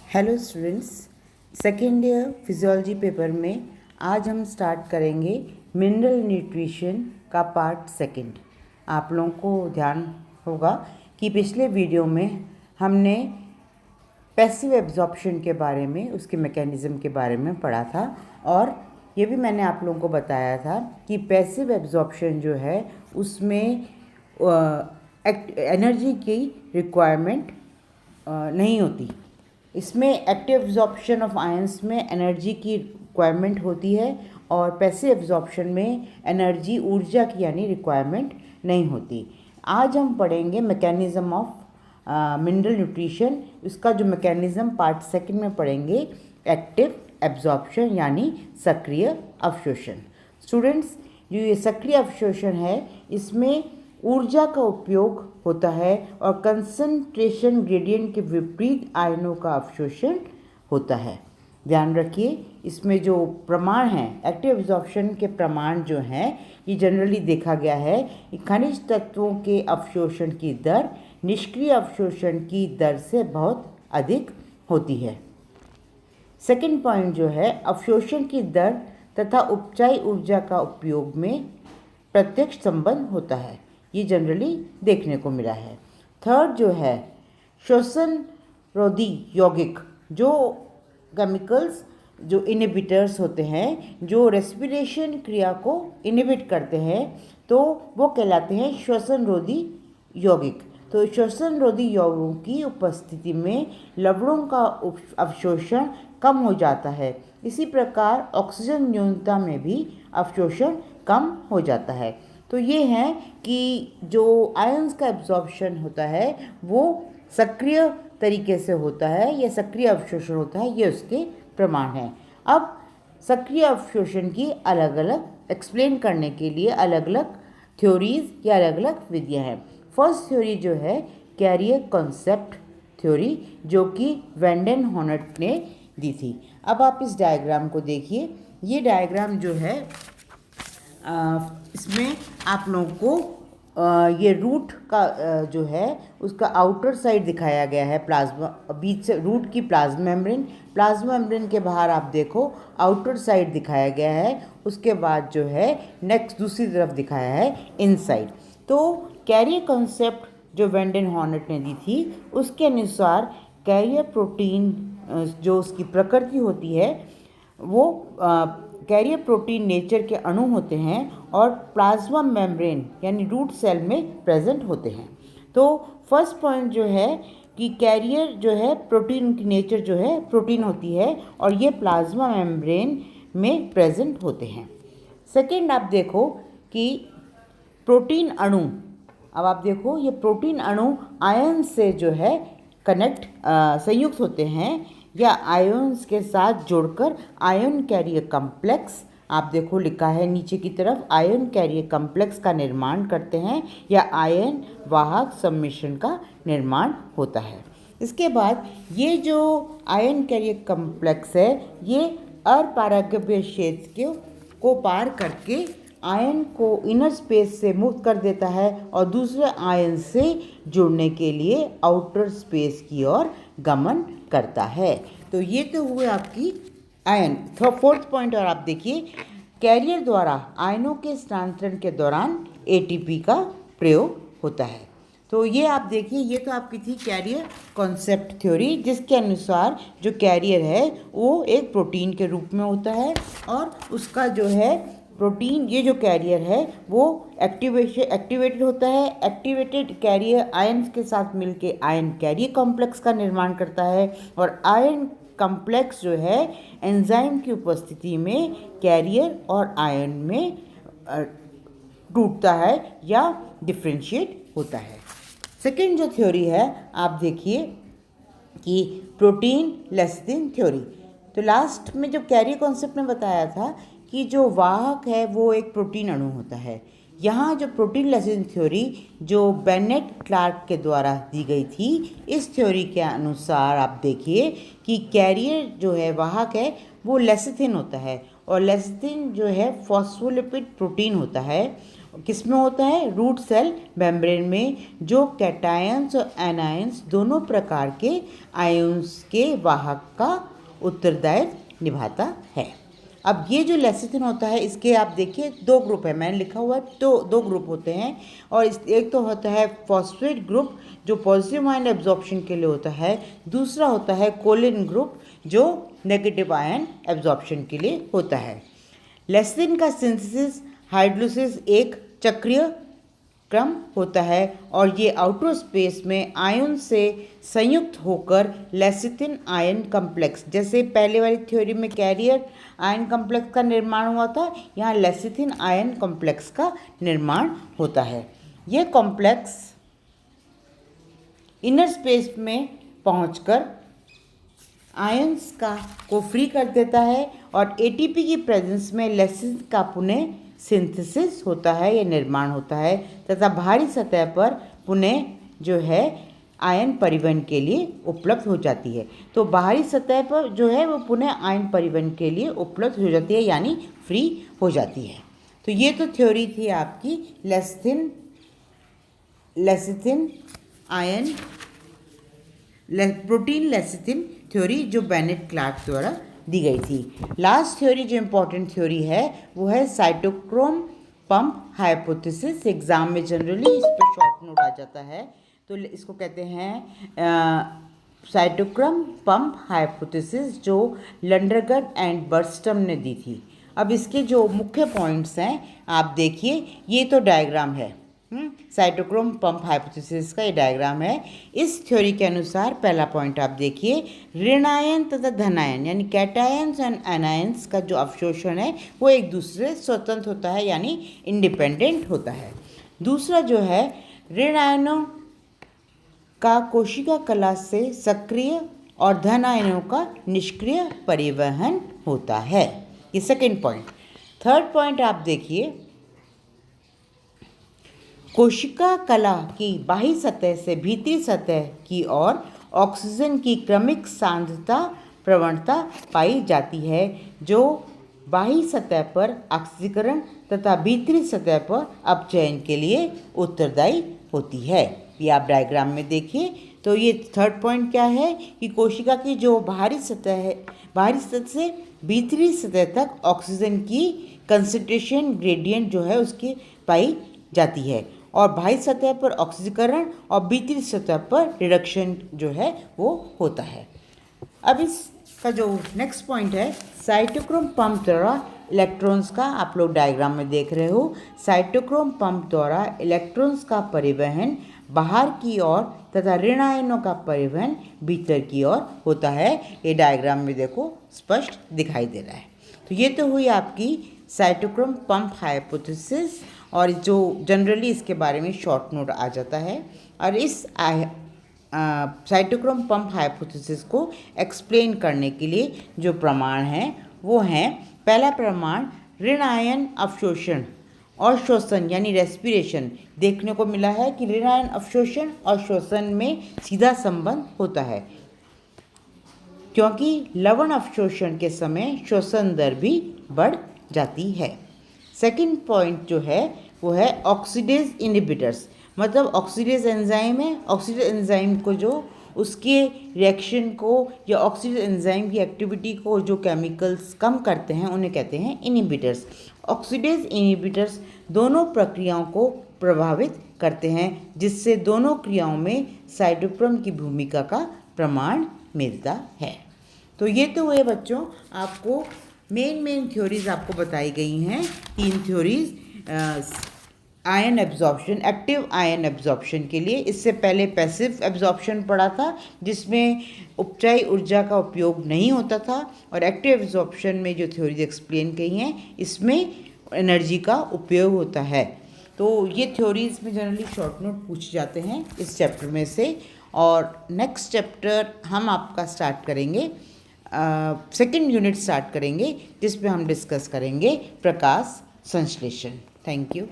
Hello students, second year physiology paper में आज हम स्टार्ट करेंगे मिनरल न्यूट्रिशन का पार्ट सेकंड। आप लोगों को ध्यान होगा कि पिछले वीडियो में हमने पैसिव एब्जॉर्प्शन के बारे में, उसके मैकेनिज़्म के बारे में पढ़ा था और ये भी मैंने आप लोगों को बताया था कि पैसिव एब्जॉर्प्शन जो है उसमें एनर्जी की रिक्वायरमेंट नहीं होती। इसमें एक्टिव एब्जॉर्प्शन ऑफ आयंस में एनर्जी की रिक्वायरमेंट होती है और पैसिव एब्जॉर्प्शन में एनर्जी, ऊर्जा की यानी रिक्वायरमेंट नहीं होती। आज हम पढ़ेंगे मैकेनिज़्म ऑफ मिनरल न्यूट्रिशन। इसका जो मैकेनिज़्म पार्ट सेकंड में पढ़ेंगे एक्टिव एब्जॉर्प्शन यानी सक्रिय अवशोषण। स्टूडेंट्स, जो ये सक्रिय अवशोषण है इसमें ऊर्जा का उपयोग होता है और कंसंट्रेशन ग्रेडियंट के विपरीत आयनों का अवशोषण होता है। ध्यान रखिए, इसमें जो प्रमाण हैं, एक्टिव एब्जॉर्प्शन के प्रमाण जो हैं, ये जनरली देखा गया है कि खनिज तत्वों के अवशोषण की दर निष्क्रिय अवशोषण की दर से बहुत अधिक होती है। सेकंड पॉइंट जो है, अवशोषण की दर तथा उपचाई ऊर्जा का उपयोग में प्रत्यक्ष संबंध होता है, ये जनरली देखने को मिला है। थर्ड जो है, श्वसन रोधी यौगिक, जो केमिकल्स जो इनहिबिटर्स होते हैं, जो रेस्पिरेशन क्रिया को इनहिबिट करते हैं, तो वो कहलाते हैं श्वसन रोधी यौगिक। तो श्वसन रोधी यौगिकों की उपस्थिति में लवणों का अवशोषण कम हो जाता है। इसी प्रकार ऑक्सीजन न्यूनता में भी अवशोषण कम हो जाता है। तो ये है कि जो आयंस का एब्जॉर्प्शन होता है वो सक्रिय तरीके से होता है, या सक्रिय अवशोषण होता है, ये उसके प्रमाण हैं। अब सक्रिय अवशोषण की अलग अलग एक्सप्लेन करने के लिए अलग अलग थ्योरीज या अलग अलग विधियाँ हैं। फर्स्ट थ्योरी जो है कैरियर कॉन्सेप्ट थ्योरी, जो कि वेंडेन हॉनेट ने दी थी। अब आप इस डायग्राम को देखिए। ये डायग्राम जो है इसमें आप लोगों को ये रूट का जो है उसका आउटर साइड दिखाया गया है, प्लाज्मा बीच से रूट की प्लाज्मा मेम्ब्रेन के बाहर आप देखो आउटर साइड दिखाया गया है। उसके बाद जो है नेक्स्ट दूसरी तरफ दिखाया है इनसाइड। तो कैरियर कॉन्सेप्ट जो वेंडेन हॉनेट ने दी थी, उसके अनुसार कैरियर प्रोटीन जो उसकी प्रकृति होती है वो कैरियर प्रोटीन नेचर के अणु होते हैं और प्लाज्मा मेम्ब्रेन यानी रूट सेल में प्रेजेंट होते हैं। तो फर्स्ट पॉइंट जो है कि कैरियर जो है प्रोटीन की नेचर जो है प्रोटीन होती है और ये प्लाज्मा मेम्ब्रेन में प्रेजेंट होते हैं। सेकंड आप देखो कि प्रोटीन अणु, अब आप देखो ये प्रोटीन अणु आयन से जो है संयुक्त होते हैं या आयन्स के साथ जोड़कर आयन कैरियर कॉम्प्लेक्स, आप देखो लिखा है नीचे की तरफ, आयन कैरियर कॉम्प्लेक्स का निर्माण करते हैं या आयन वाहक सम्मिश्रण का निर्माण होता है। इसके बाद ये जो आयन कैरियर कॉम्प्लेक्स है ये अपारगम्य क्षेत्र को पार करके आयन को इनर स्पेस से मुक्त कर देता है और दूसरे आयन से जुड़ने के लिए आउटर स्पेस की ओर गमन करता है। तो ये तो हुए आपकी आयन। फोर्थ पॉइंट और आप देखिए, कैरियर द्वारा आयनों के स्थानांतरण के दौरान एटीपी का प्रयोग होता है। तो ये आप देखिए, ये तो आपकी थी कैरियर कॉन्सेप्ट थ्योरी, जिसके अनुसार जो कैरियर है वो एक प्रोटीन के रूप में होता है और उसका जो है प्रोटीन, ये जो कैरियर है वो एक्टिवेटेड होता है। एक्टिवेटेड कैरियर आयन के साथ मिलके आयन कैरियर कॉम्प्लेक्स का निर्माण करता है और आयन कॉम्प्लेक्स जो है एंजाइम की उपस्थिति में कैरियर और आयन में टूटता है या डिफरेंशिएट होता है। सेकेंड जो थ्योरी है आप देखिए कि प्रोटीन लेसिथिन थ्योरी। तो लास्ट में जब कैरियर कॉन्सेप्ट में बताया था कि जो वाहक है वो एक प्रोटीन अणु होता है, यहाँ जो प्रोटीन लेसिथिन थ्योरी जो बेनेट क्लार्क के द्वारा दी गई थी, इस थ्योरी के अनुसार आप देखिए कि कैरियर जो है वाहक है वो लेसिथिन होता है और लेसिथिन जो है फॉस्फोलिपिड प्रोटीन होता है किस में होता है? रूट सेल मेम्ब्रेन में, जो कैटायंस और एनायंस दोनों प्रकार के आयंस के वाहक का उत्तरदायित्व निभाता है। अब ये जो लेसिथिन होता है, इसके आप देखिए दो ग्रुप है, मैंने लिखा हुआ है तो दो ग्रुप होते हैं। और एक तो होता है फॉस्फेट ग्रुप जो पॉजिटिव आयन एब्जॉर्प्शन के लिए होता है, दूसरा होता है कोलिन ग्रुप जो नेगेटिव आयन एब्जॉर्प्शन के लिए होता है। लेसिथिन का सिंथेसिस हाइड्रोलिसिस एक चक्रीय क्रम होता है और ये आउटर स्पेस में आयन से संयुक्त होकर लेसिथिन आयन कॉम्प्लेक्स, जैसे पहले वाली थ्योरी में कैरियर आयन कॉम्प्लेक्स का निर्माण हुआ था, यहाँ लेसिथिन आयन कॉम्प्लेक्स का निर्माण होता है। यह कॉम्प्लेक्स इनर स्पेस में पहुंचकर आयंस को फ्री कर देता है और एटीपी की प्रेजेंस में लेसिथिन का पुनः सिंथेसिस होता है या निर्माण होता है तथा बाहरी सतह पर पुनः जो है आयन परिवहन के लिए उपलब्ध हो जाती है। तो बाहरी सतह पर जो है वो पुनः आयन परिवहन के लिए उपलब्ध हो जाती है, यानी फ्री हो जाती है। तो ये तो थ्योरी थी आपकी lecithin ion protein lecithin theory जो बेनेट क्लार्क द्वारा दी गई थी। लास्ट थ्योरी जो इम्पोर्टेंट थ्योरी है वो है साइटोक्रोम पंप हाइपोथेसिस। एग्जाम में जनरली इस पर शॉर्ट नोट आ जाता है, तो इसको कहते हैं साइटोक्रोम पंप हाइपोथेसिस, जो लंडरगट एंड बर्स्टम ने दी थी। अब इसके जो मुख्य पॉइंट्स हैं आप देखिए, ये तो डायग्राम है साइटोक्रोम पंप हाइपोथेसिस का, ये डायग्राम है। इस थ्योरी के अनुसार पहला पॉइंट आप देखिए, ऋणायन तथा धनायन यानी कैटायंस एंड एनायंस का जो अवशोषण है वो एक दूसरे स्वतंत्र होता है, यानी इंडिपेंडेंट होता है। दूसरा जो है, ऋणायनों का कोशिका कला से सक्रिय और धन आयनों का निष्क्रिय परिवहन होता है। ये सेकेंड पॉइंट। थर्ड पॉइंट आप देखिए, कोशिका कला की बाह्य सतह से भीतरी सतह की ओर ऑक्सीजन की क्रमिक सांद्रता प्रवणता पाई जाती है, जो बाह्य सतह पर ऑक्सीकरण तथा भीतरी सतह पर अपचयन के लिए उत्तरदायी होती है। ये आप डायग्राम में देखिए। तो ये थर्ड पॉइंट क्या है कि कोशिका की जो बाहरी सतह है, बाहरी सतह से भीतरी सतह तक ऑक्सीजन की कंसंट्रेशन ग्रेडियंट जो है उसकी पाई जाती है, और बाह्य सतह पर ऑक्सीकरण और भीतरी सतह पर रिडक्शन जो है वो होता है। अब इसका जो नेक्स्ट पॉइंट है, साइटोक्रोम पंप द्वारा इलेक्ट्रॉन्स का, आप लोग डायग्राम में देख रहे हो, साइटोक्रोम पंप द्वारा इलेक्ट्रॉन्स का परिवहन बाहर की ओर तथा ऋण आयनों का परिवहन भीतर की ओर होता है। ये डायग्राम में देखो स्पष्ट दिखाई दे रहा है। तो ये तो हुई आपकी साइटोक्रोम पंप हाइपोथेसिस, और जो जनरली इसके बारे में शॉर्ट नोट आ जाता है। और इस साइटोक्रोम पंप हाइपोथेसिस को एक्सप्लेन करने के लिए जो प्रमाण हैं वो हैं, पहला प्रमाण, ऋण आयन अवशोषण और श्वसन यानी रेस्पिरेशन। देखने को मिला है कि ऋण आयन अवशोषण और श्वसन में सीधा संबंध होता है, क्योंकि लवण अवशोषण के समय श्वसन दर भी बढ़ जाती है। सेकंड पॉइंट जो है वो है ऑक्सीडेज इनहिबिटर्स, मतलब ऑक्सीडेज एंजाइम है, ऑक्सीडेज एंजाइम को जो उसके रिएक्शन को या ऑक्सीडेज एंजाइम की एक्टिविटी को जो केमिकल्स कम करते हैं उन्हें कहते हैं इनहिबिटर्स। ऑक्सीडेज इनहिबिटर्स दोनों प्रक्रियाओं को प्रभावित करते हैं, जिससे दोनों क्रियाओं में साइटोक्रोम की भूमिका का प्रमाण मिलता है। तो ये तो हुए बच्चों, आपको मेन थ्योरीज आपको बताई गई हैं, 3 theories ion absorption, active ion absorption के लिए। इससे पहले पैसिव एब्जॉर्प्शन पढ़ा था जिसमें उपचायी ऊर्जा का उपयोग नहीं होता था, और एक्टिव एब्जॉर्प्शन में जो थ्योरीज एक्सप्लेन की हैं इसमें एनर्जी का उपयोग होता है। तो ये थ्योरीज में जनरली शॉर्ट नोट पूछे जाते हैं इस चैप्टर में से। और नेक्स्ट चैप्टर हम आपका स्टार्ट करेंगे, सेकेंड यूनिट स्टार्ट करेंगे, जिसमें हम डिस्कस करेंगे प्रकाश संश्लेषण। Thank you.